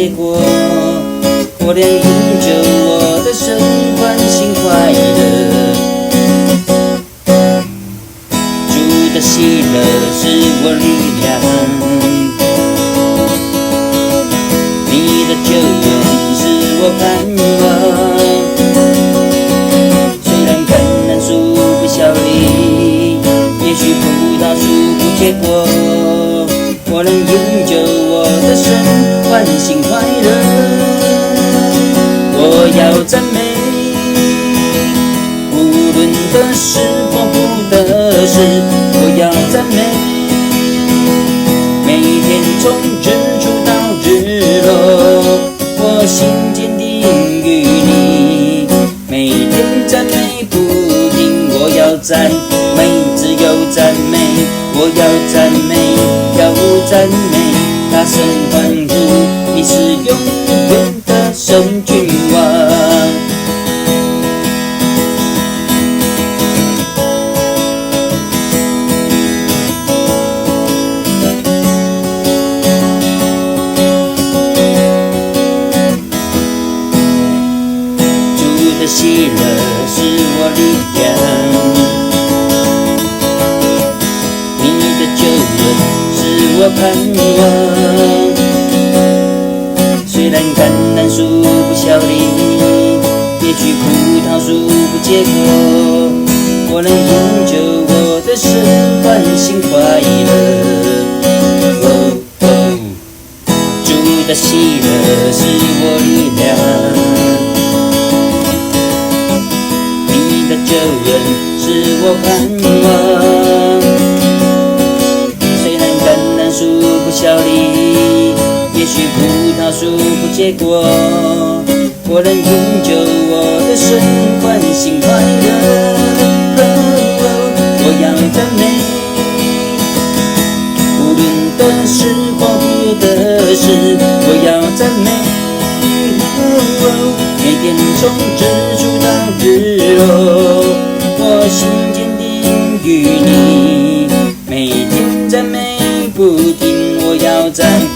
结果。我俩饮酒，我的神欢欣快乐。主的喜乐是我力量，你的救恩是我盼望。虽然橄榄树不效力，也许葡萄树不结果，我能饮酒，我的神欢欣快乐。我要赞美，无论得失或不得失，我要赞美。每天从日出到日落，我心坚定于你。每天赞美不停，我要赞美，只有赞美，我要赞美，要赞美，大声欢呼，你是永远的神君王。主的喜乐是我力量，你的救恩是我盼望。虽然橄榄树不效力，也许葡萄树不结果，我能饮酒，我的神欢欣快乐。主的喜乐是我力量，你的救恩是我盼望。虽然橄榄树不效力，也许葡萄树不结果，我能饮酒，我的神欢欣快乐。我要赞美，无论得失或不得失，我要赞美。每天从日出到日落，我心坚定于你。每天赞美不停，我要赞美。